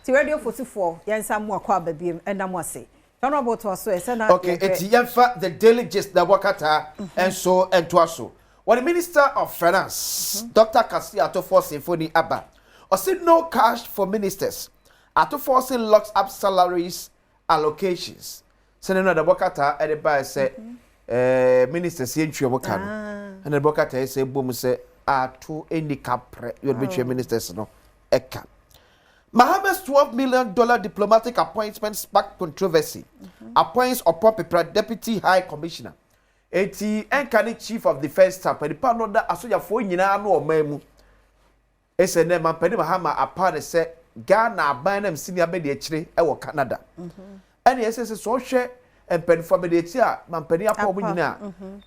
Ti radio 44 yensa mo akwa babiem enda mo ase. Honorable to so say na okay, it's Yemfa the daily gist the wakata and so and twaso. When the Minister of Finance, Dr. Ato Forson Foni Abba, or said no cash for ministers. Ato Forson locks up salaries, allocations. Sending the wakata at the bar say ministers in Chuabokano. And the wakata say boom say to any capre your ministers no eka. Mahamad's $12 million diplomatic appointment sparked controversy. Appoints Opopipra Deputy High Commissioner. Eti Enkani Chief of Defense Staff. Pedi pa no da asoja fo nyina no omamu. Ese ne man pedi Mahama apart se Ghana aban na senior be de chire e wo Canada. Ene ese so hwe empedi fo be de ti a man pedi apa omu nyina.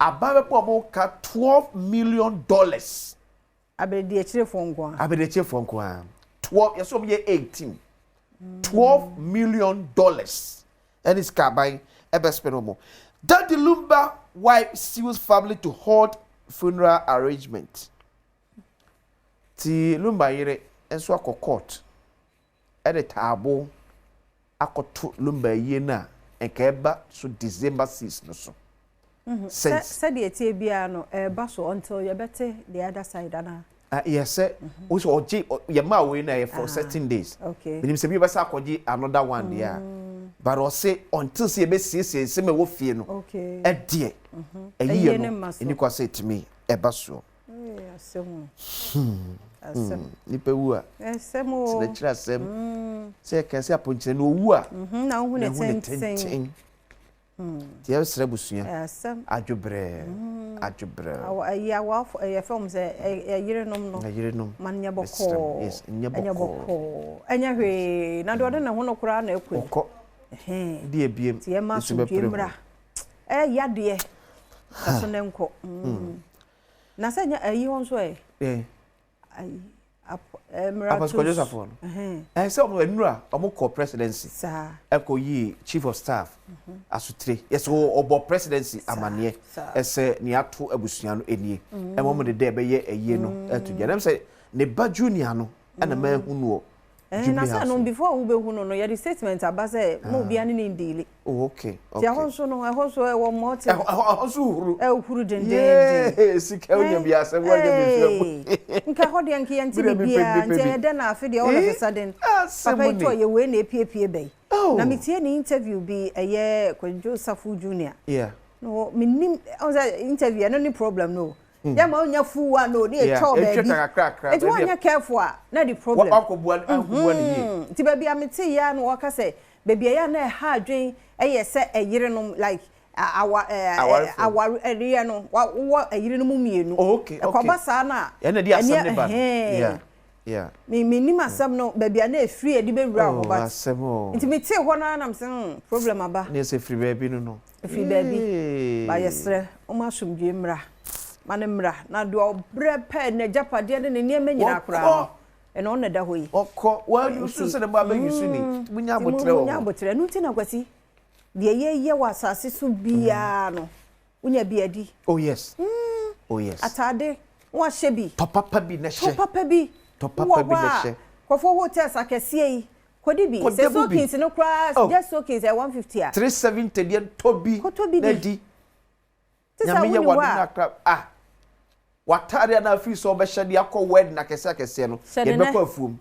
Aban be po omu ka $12 million. Abedi de chire fo nko a. Abedi de chire fo nko a. 12 yes, 18. $12 million. And it's car by Ebespenomo. Daddy Lumba wife sues family to hold funeral arrangement. Ti Lumba yere enso akọ court. At the table akoto Lumba yena enkeba so December 6 no so. Said the Etibia no baso until you better the other side ana. Yes, sir. Also, Oji, Yama win for 13 days. Okay. But him say, "Biba sa koji another one there." But I say until see be see say me wo fie no. Okay. E die. Eyi no. Eni kwa say to me, eba so. Asem. Asem. Ni pe wu a. Asem o. Se chira asem. Se kan se aponchire no wu a. Na hu ne ten. Tia sere busua. Asem. Adwobre. Adwobre. Ya wa ya film say yerenom no. Yerenom. Man nya boko. Yes, nya boko. Enya hwe na do na ho no kura na ekwe. Oko. Di ebiem. Tie ma so dwemra. Ya de. Kaso ne nko. Na senya ayi won so ai Apostle Joseph on. Say omo enura omo call presidency. Sir. Eko yi chief of staff. Asutre. Yes obo presidency amane. Ese ni ato abusua no enie. Emo mo de be ye ayi no eto gya. Dem say ne ba junior no na ma hu no. Na say no before we be hu no ya the statement aba say mo bia ne ni deal. Oh okay. Ti ahonso no ahonso e wo mo te. Ahonso huru. Huru den. Sika onya bia se wo anya bi nka ho de nka yanti bia nti de na afi de all of a sudden papa to ye we na epiepie bei na metie ni interview bi eye Kwadwo Safu Junior no minim interview no ni problem no ya ma onya fu wa no ni e cho baby it onya careful na the problem akobuan ni nti baby amete ya no waka say baby ya na ha adwen eye se eyire no like our area no what ayire no mu mienu okay akwaba sa na ya na di asem ne ba yeah me nim asem no baby na e free e di be wura ho ba asem o nti me te ho na am say problem aba na se free baby no free baby ba yesre o ma somdwe mra mane mra na do obre pe na japade ne ne nyina akura eno on da hoyi okọ wa you so na ba yusu ni munya abotre o munya abotre no nti na kwasi de ye wa asase so bia no unya bia di oh yes oh yes atade wa shebi papa bi na she papa bi na she kofo hotels akese yi kodi bi se so kins no kra just so kins 150 a 370 de tobi na di nyame ye wadu na kra watare na afi so be shede akọ wed na kese no ye be kwa afuom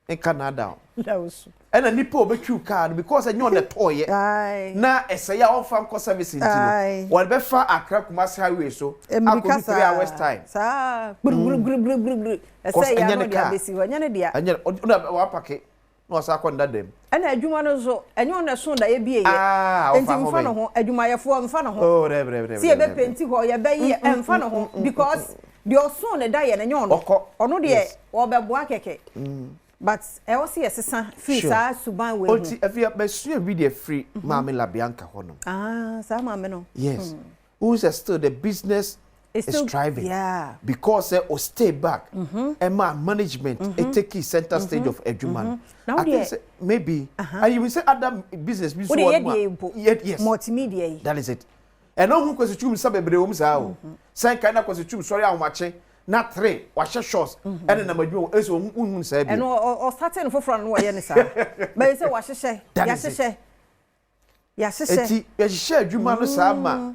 in Canada and a nipo obetwu card because enyo ne toye na eseya ofam ko service ntino won be fa Accra Kumasi highway so akọ 3 hours time sa gru eseya no dia besi ho nyane dia anya una wa pake no sa ko ndadem ana adwuma no so enyo ne so da ye bie enti mfa no ho adwuma yefo mfa no ho oh re si e be penti ho ye be ye mfa no ho because the oso ne da ye ne nyo no ono de wo be boa keke but I also yes free sa suban we oti afia be sua video free mama la bianca hono sa mama no yes who's still the business is thriving because o stay back and my management it take center stage of eduman I think maybe and you will say other business be so yes multimedia that is it and no who kwesitum sabebre wo msa o sen kan na kwesitum sorry ahomache na 3 wahye shots ene na madwo eso unhun sa bi eno o starting for no ye ne sa but say wahye ya hye eti ya hye adwuma no sa ma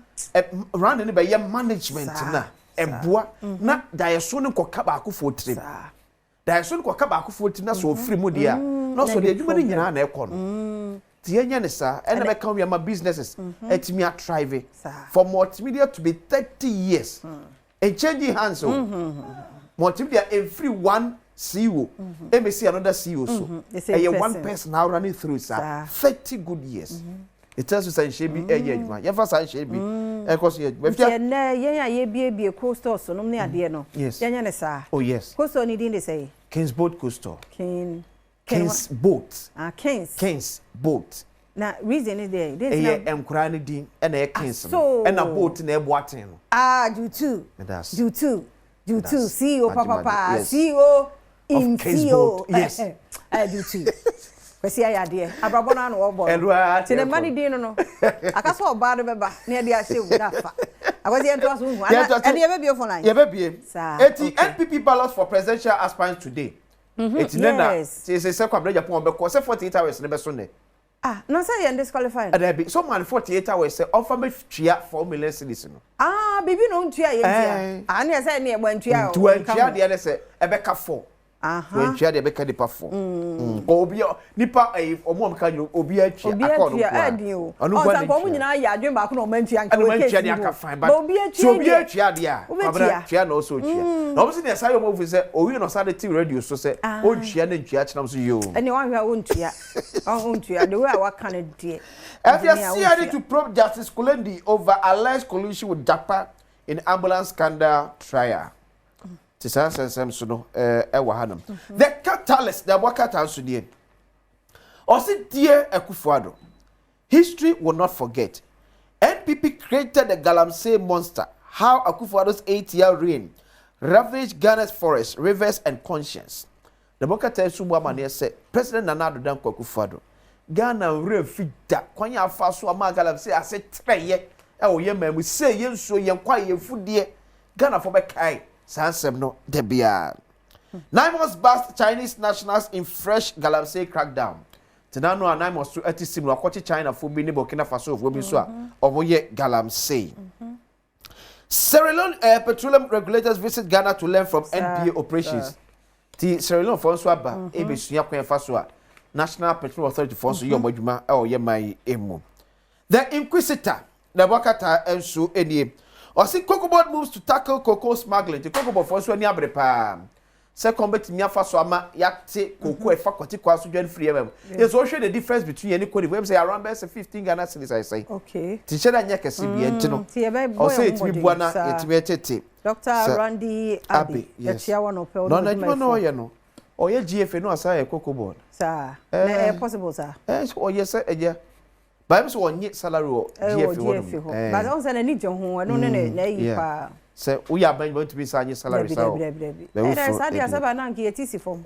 run ne be ye management na eboa na dayeso ne koka ba akofo trim dayeso ne koka ba akofo trim na so ofiri mu dia na so de adwuma ne nyina na ekọ no ti enya ne sa ene be kan wi ma businesses etimi a thrive for multimedia to be 30 years and changing hands multimedia every one CEO MSC another CEO so one person now running through sir 30 good years it tells you say shebi adwuma ye fa say shebi e cause ye na ye bie coastal so no ne ade no yenya ne sa oh yes coastal ni din dey say King's Boat Coastal King's Boat King's Boat na reason is there this na emkura ni din e na King's no e na boat na e boaten no do two CEO papa CEO in CEO yes do two kwesi ayade abrabona na obo tine mani din no akaso oba de beba na de ahye wu na fa akwesi ento aso hu and ye be be for line ye be be eti NPP ballots for presidential aspirants today eti na say kwabra Japan be ko say 48 hours ne be so ne no say you disqualified be so man 48 hours say offer me tua 4 million cedis no bibi no tua ye dia na say ne e gbantua o tua de ne say e be ka 4 when chia de be ka dipa 4 obi nipa omo am ka obi atua akọ no onu gba ko mu nyina ya adwen ba ko no mantua nka we case de aka fine but so obi atua de a abra tua na so tua na obi se ne say omo fu say owi no say the radio so say o tua na ntua chenam so yo ene wan hwa o ntua the way I work can de FCC to probe Justice Kulendi over alleged collusion with Japan in ambulance scandal trial. The catalyst, the Wakata Sudan. Also, dear Akufo-Addo, history will not forget. NPP created the Galamsey monster. How Akufo-Addo's 8-year reign ravaged Ghana's forests, rivers, and conscience. The Wakata Subuamania said, President Nana Addo Dankwa Akufo-Addo, Ghana refida. Kwanya faso ama Galamsey ase treye. E ye memu say ye so ye kwa ye fudie. Ghana for be kai. Sansem no debia. 9 months bust Chinese nationals in fresh Galamsey crackdown. Tinano 9 months to 80 sim wakoti China for bi ni Burkina Faso of wobi so a omoye Galamsey. Sierra Leone petroleum regulators visit Ghana to learn from NPA operations. Ti Sierra Leone for so aba e be sua kwen Faso a National Petroleum Authority for so yo modwuma e o ye mai emu. The Inquisitor the Wakata enso enie Osi Cocobot moves to tackle cocoa smuggling. The Cocobot for so any abrepa. Second bet me Faso ama yakte cocoa e faculty kwaso join free em. Yes, so show the difference between any code we say around 15 Ghana cedis I say. Okay. Teacher na nyaka sibi entino. O say it be buana it be tete. Dr. Randy Abi. Yes. No no ye no. O ye GFA no asa ye Cocobot. Sir. Na possible sir. O yes sir Bible so onye salary o GFA but on say na ni jon ho no na yi pa say we are going to be say salary sa o e say dia say ba na nke yetisi form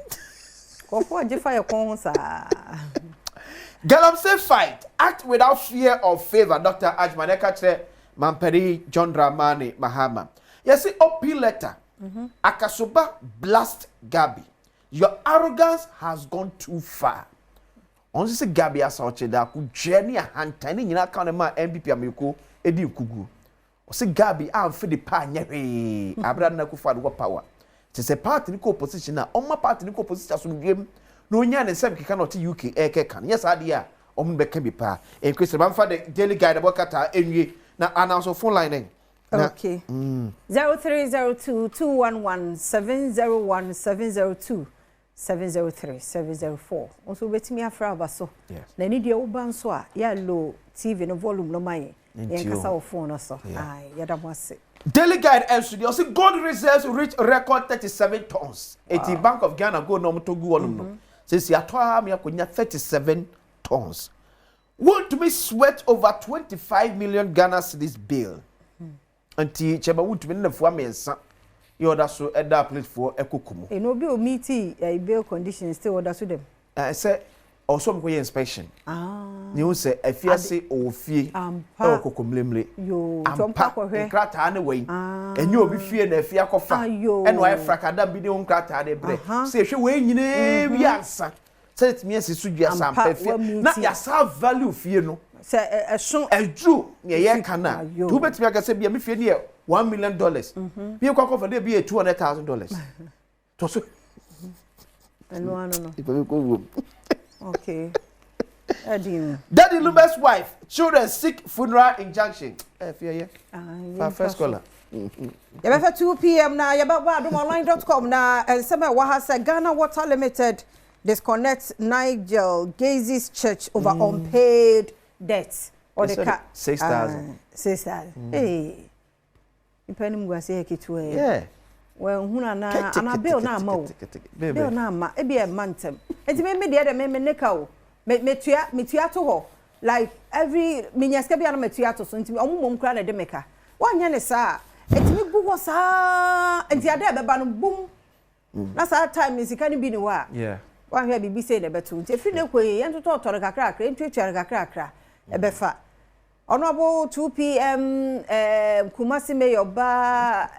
ko ko je fa ye kon sa Galamsey fight act without fear or favor Dr. Ajmaneka tre Mamperi John Dramani Mahama yes OP letter Akasoba blast Gabi your arrogance has gone too far. On se Gabi asaoche da ku journey a hantani nyina ka ne ma MPP ameko edi kugu. O se Gabi amfe de pa nyehwe abra na kufa de power. Ti se party ni ko opposition na o ma party ni ko opposition so ndwem na onya ne sem keka na oti UK kan. Yes ade a o mu beka bi pa. En kwese ba mfa de daily guide bokata enwie na announce phone line. Okay. 0302211701 703-704. Also betimi afra baso. Na ni de uban so a ya low TV no volume no mai. Yen kasa wo phone so. Ai ya da mo ase. Daily guide and studio say gold reserves reach record 37 tons. Eti Bank of Ghana go no to go on no. Since ya to ha me akonya 37 tons. Want to be sweat over 25 million Ghana cedis bill. Anti cheba want to be na fu amensa. You order so that place for ekokumu. No be o meet bill conditions still order to them. I say also mko inspection ni o se afiase ofie e kokomlemle ampa nkrata ne wei enye obi fie na afia kofa e no afrakada bi de nkrata de bre se hwe wei nyine bi ansa se timi asisu dua sampa fie na ya sa value fie no se eson eju ne ye kana tu betimi aka se bia me fie ne $1 million bi kwa kofa de bi $200,000 to so no okay. Adom. Daddy Lume's wife, children seek funeral injunction. Fear first caller. Yeah, 2 p.m. now. Yeah, but adomonline.com now. And some Wahasa Ghana Water Limited disconnects Nigel Gaze's church over unpaid debts. Or the cat 6,000. 6,000. Hey, you pay him go say kitwe. Yeah. Well, huna na bill na ma. Bill na ma. E be a mantem. Enti me dey me neka o. Me tua to ho. Like every minyaska bia na me tua to so enti omumom kra na de meka. Wanya ne sa. Enti me gugo sa. Enti ade be ba no boom. Na sa time me sika ni bi ni wa. Yeah. Wa hwe bibi say na betu. Enti fi ne koyi yen to toro kakra kakra enti tua kakra e be fa. Honorable 2 p.m. Kumasi Mayor Ba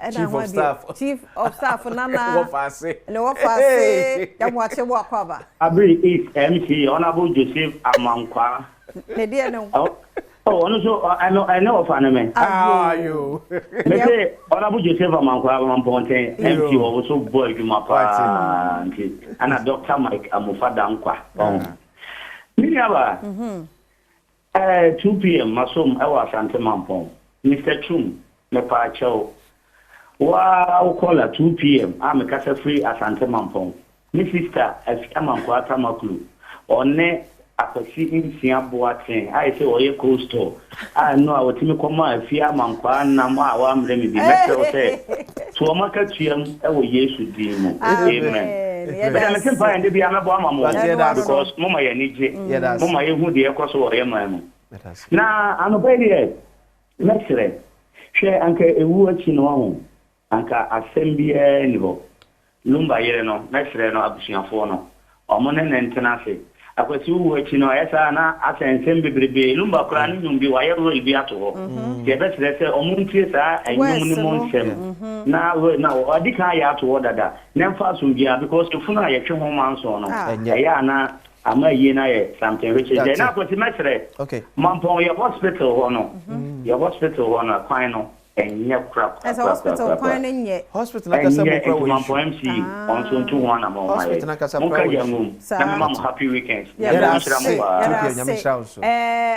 Chief of Staff Nana Wafase Yamwache Wakwaba. Abri is MC Honorable Joseph Amankwa. I know of anime. How are you? Say Honorable Joseph Amankwa Mamponte MC also boy Jumapa and Dr. Mike Amufadankwa. Miniaba. 2 p.m. Masom Ewa Sante Mampong. Mr. Chum, Mepacho. Wow, call at 2 p.m. I'm a casa free at Sante Mampong. My sister, as Amankwa Tamaklu. One, a perceiving Siabuatin. I say, oh, you coastal. I know I will tell me come out if you are Mankwa and Nama, I'm let me be better. To a market, I will yes with you. Amen. But I'm not find the Biana Bama because Mama need Mama, you dear cross or Emma. Now, I'm a baby. Let's say, share Uncle a watch in one. Uncle Assembly anymore. Lumba Yereno, next reno Abusian Fono. Or Monen and Tenase. I was you watching or Esana, as an assembly, Lumba Cranum be wire will be at all. The best letter or Muntiesa and Munimon. Now, I declare to order that. Never soon be because the Funa Yachu Homans on. And Yana, I'm a Yena, something which is then I put the matter. Okay. Mampon, your hospital honor. Your hospital honor, final. And your crap. As a hospital, finding yet. Hospital, like a MC on soon to one among my happy weekend.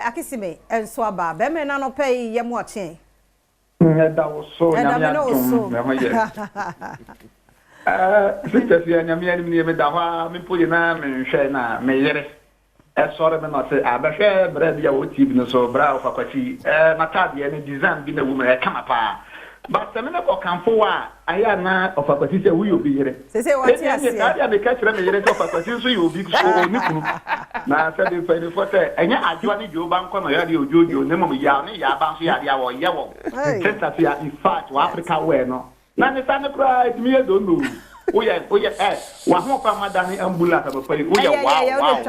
Akisime and Swaba, Bemen no pay yam watching. That was so. Sisters, you and me, Madame, me put your name and share me. Sorry, but not say, I share bread, you would even so brow for Pachi, Matabi, and design being a woman, I come apart. But the minute of Campoa, I am not of a petition, will be here. Say, what I catch them of a petition, you will be so. Now, I said, if I say, and I joined you, Bank on radio, Juju, Nemo Yami, Yabansia, or Yawo. In fact, Africa, where no. Now, the Santa cried me, I don't know. We are, one more from Madame Ambulance of a place. We are wow.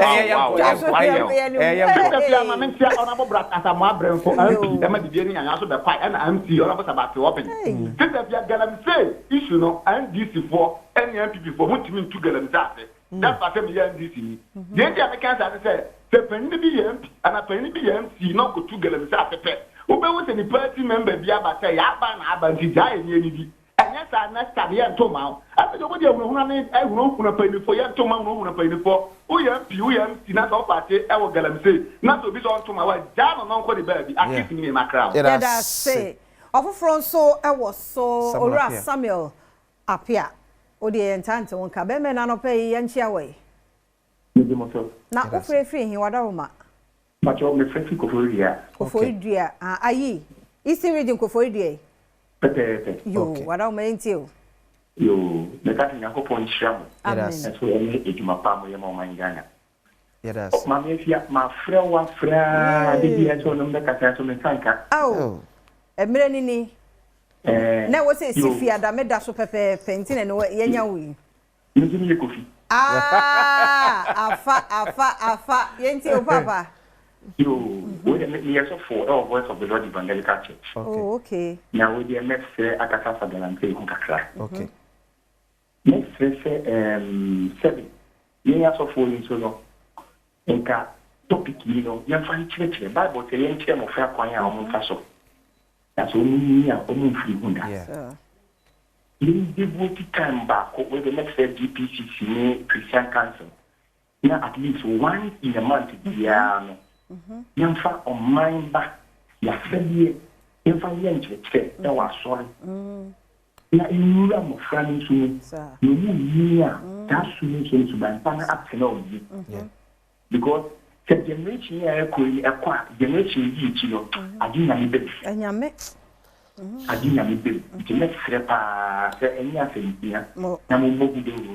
Honorable Brat as a mother for the beginning and also the fight and MC all of us about to open. Since if you are going to say, issue no, and this for any MP for what you mean to get them that. That's what I'm here this in. The Americans have said, the penny be MP and a penny be MC, not go to get them that. Who was any party member be about say, Aban, Jai, and yes, I understand here to Mount. I don't know I won't pay for you to Mount, won't pay for. We am not all party, I will get them say, not to be on to my wife, down on Uncle the baby, I keep me in my crowd. Yeah, that's say. Of from so I was so or Samuel up here. O the entire one cabin and no pay Yanchi away. Now, free he wadaruma. But you're my friend Koforia. Aye, Eastern region Koforia. You, what I mean to you, the cutting a couple in Sham. Yes, and so I my family among my Ghana. Yes, my friend, one friend, did you know the Catherine Tanka? Oh, a Miranini. Now, what's it? Sophia, that made that super painting and what Yanya we. You give me a coffee. Afa. Yenti o papa. Yo, we the years of for our voice of the Lord Evangelical Church. Oh, okay. Now we the next akasa for the lante kakra. Okay. Next say 7. Years of for you so no. Enka topic you know, you find church Bible say yen chair mo fa kwan ya o mo fa so. That's only ya o mo free hunda. Yeah. In devoted time back with the next GPCC Christian Council. Now at least once in a month, yeah. Young fat on mine back, ya said, if I went to that was sorry. Now in Ram of France, you near that solution to buy pan up to know you. Because the generation here could acquire generation you know, I didn't And you mix. I didn't be the next crepa, any other here. Namu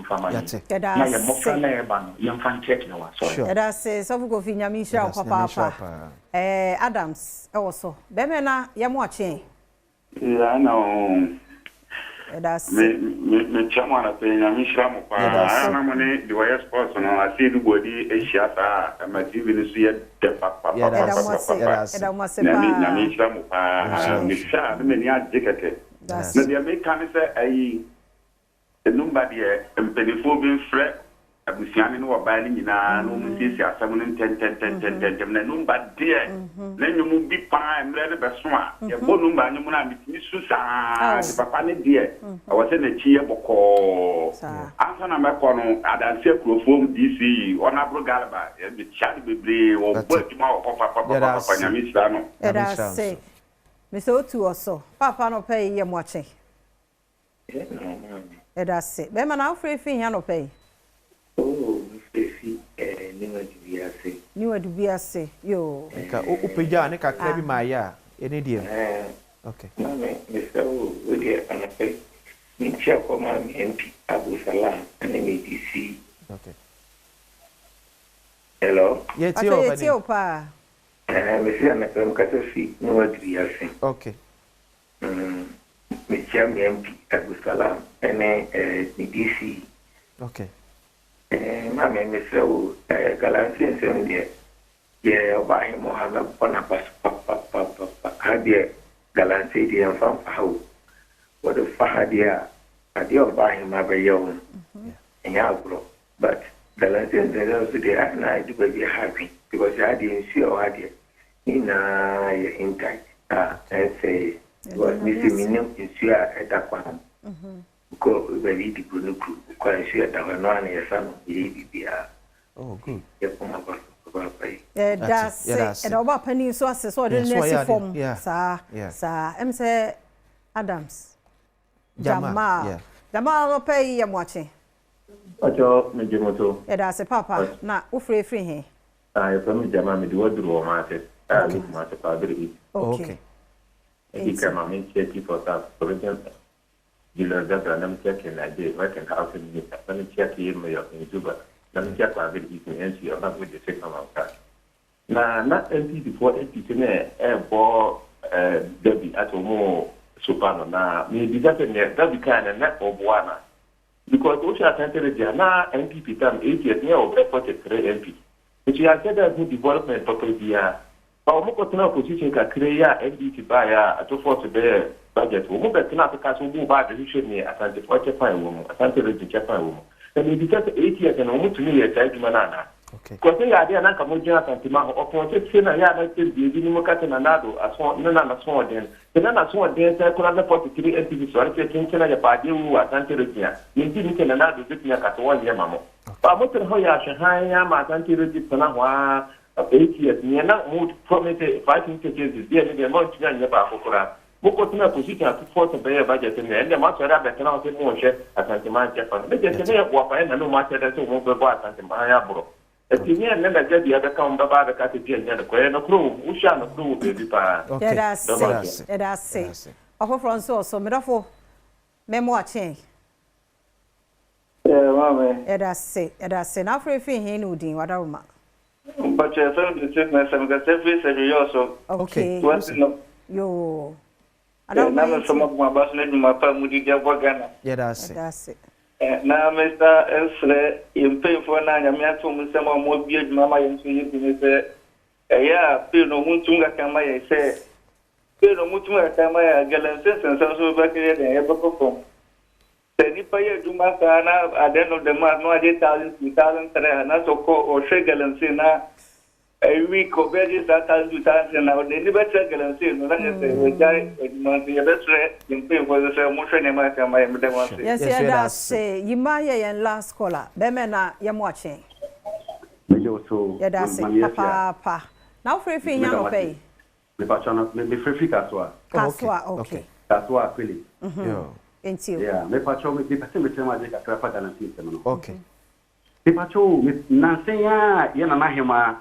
from my young fan check no. Sure. That says, of go finya Misha papa. Adams also. Bemena, yam watching. Yeah, no. That's me chairman of the Misha. I'm money, the wires person. I see the body, a shata, and my TV is here. Papa, Misha, many are dictated. Maybe I make kind of say a number there, and penny fret. I was young or buying in a no, 10, number dear. Then you move big pie and let the best one. Your phone number, and you want to be Susan, Papa, dear. I was in a cheer boko. After I'm a corner, I'd say from DC or Nabro Galaba, and the chat will be or work tomorrow of Papa, Misano. That's say, Miss O2 or so. Papa no pay yam watching. That's it. Bema now free fee, no pay. Oh, New to be a say, yo. Upija, Nika Krabi Maya, any dear. Okay. Mr. Woody, and I pay. Mitchell, MP, Abu Salam, and MATC. Okay. Hello? Yes, your pa. Mr. Anacom Catastrophe, no to be a thing. Okay. Mitchell, MP, Abu Salam, and MATC. Okay. Mammy, Mr. Galantis, and yeah, by Mohammed Bonapas, Papa, Hadia, Galantis, and from how. What a fahadia, I deal by him my young and Yabro, but Galantis and also the night to be happy because I didn't see your idea in tight. And say, what Missy Minim is here at that one. Go very deep in the crew, quite sure that one and son, oh, good. That's it. And over penny sources or the next form. Sir, M. Say Adams. Jamal. Jamal pay yam watching. Ojo Mijimoto. That's a papa. Na ufre free here. I from Jamal me do draw market. Okay. He came on me check for that provision. You learn that I'm checking I did working house in me. Let me check him in Juba. Let me check my ability to answer you not with the second of that. Now, not empty before empty to me, ball Debbie at more Supano. Now, maybe that's that be kind of net of one. Because those are attended the now MPP time 8 years near or reported 3 MP. But you have said that good development purpose here. Our Mokotana position can create MPP by Ato Forson bear budget. We move back to Africa, we move back the issue near Atlantic Water Fine Woman, Atlantic Japan Woman. And maybe that's 8 years and almost to me a child manana. Because they are there, Nakamoja and Timaho, or Pontet Sena, I said, the Dinimocat and Anado, as one, none as one then. The none as one then, I could have 43 MPs, so I said, Kinsana, Padu, Atlantic, you didn't tell another victim at 1 year, Mamma. But what the Hoya, Shahaya, Atlantic, Sanawa, 8 years, near not moved from it, fighting to this, the amount of Nepakura. Mokotuna position to force a bear budget and the master rabbit and out in motion at Santiman Japan. But there's a walk and no matter that you won't go back at Santimayabro. A senior never get the other come about the category and the Queen of Crew, who shall approve the Lipa. Let us say. Of France also, Medafo, memoir change. Let us say, now for a thing he knew, Dean, what I but you're the sickness and the service every year so. Okay. I don't know some of my boss letting my family get Ghana. Yeah, that's it. na Mr. Esre in pay for Nanya Miatum some more beard mamma and say yeah, Pino Mutunga Kamaya say Pino Mutunga Kamaya Galansis and some back here and ever perform. Nipa do Masana at the end of the month, no 2,000, and that's or Shegal and Sina a week of veggies that 2,000 now. They never check and say, no, that is a guy, the best in pay for the motion in my family. Yes, that's say Yimaya and last caller. Bemena, you're watching. Yeah, that's it, Papa. Now, free fee, young pay. The patron, maybe free Caswa. Caswa, okay. Caswa, really. Until yeah, me patron, me person with my dick, a crap and system. Okay. The patron, Nansea, Yanahima,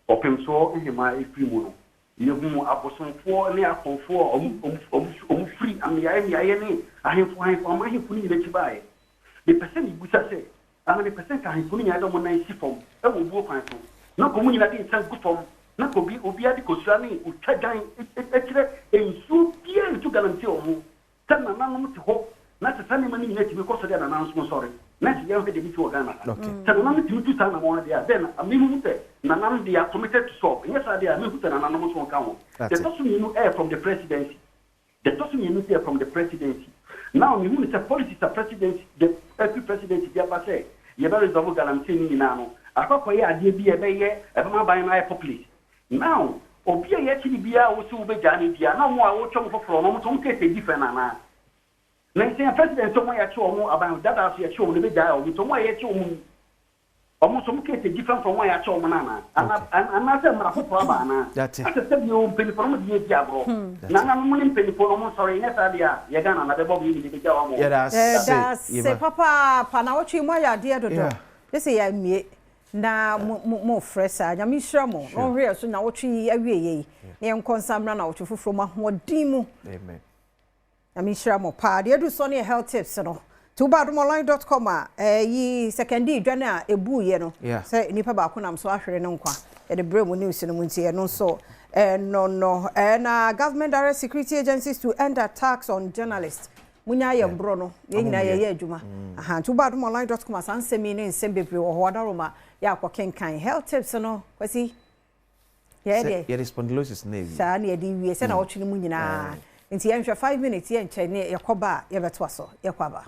open so in my primo. You move up some 4 near 4 free, and the I have for my pony that you buy. The person you say, and the person can put I don't want to see from, I will walk my phone. No community in some good form, not to be obvious concerning, which I dine, and so dear to guarantee on. Tell my mom to hope not to send money because of that announcement. Sorry, not young lady before Ghana. Tell my mom to tell one there. Then a minute, Nanam, they are committed to solve. Yes, I am an anonymous one count. The person you know air from the presidency. The person you know air from the presidency. Now, you it's a policy, the presidency, the every presidency, they are say, you better double guarantee now. I thought for a dear be a bay, a man by my police. Now, Obia actually be out to be Johnny Dia, no more watch over from almost a different. Now, say a president somewhere at home about that as your show, the big dial with somewhere at home. Almost some case different from why I saw Manana. And I said, my hope, that's it. I said, you pay for me, Diablo. Nana, I'm paying for almost sorry, yes, idea. You're gonna have a bobby in the job. That's Papa Panawachi, my idea to this is me. Na mo fresa nya mi hira mo no hwe so na wotwe awie ye nkonsamra na wotwe foforo ma hodin mu amen na mi hira mo pa de edu so ne health tips no to badomonline.com yi secondary dwane a ebu ye no se nipa ba ko nam so ahwere no nkwa e de brem news no muntie no so na government direct security agencies to end attacks on journalists munya ye mbro no ye nyina ye adwuma aha to badomonline.com asansemi ne nsembebe wo ho adaroma ya kwa kenkan health tips no kwasi ye ye spondylosis na ewi sa na ye di wi se na wo twene mu nyina nti ye nhwe 5 minutes ye nche ne ye koba ye beto so ye kwaba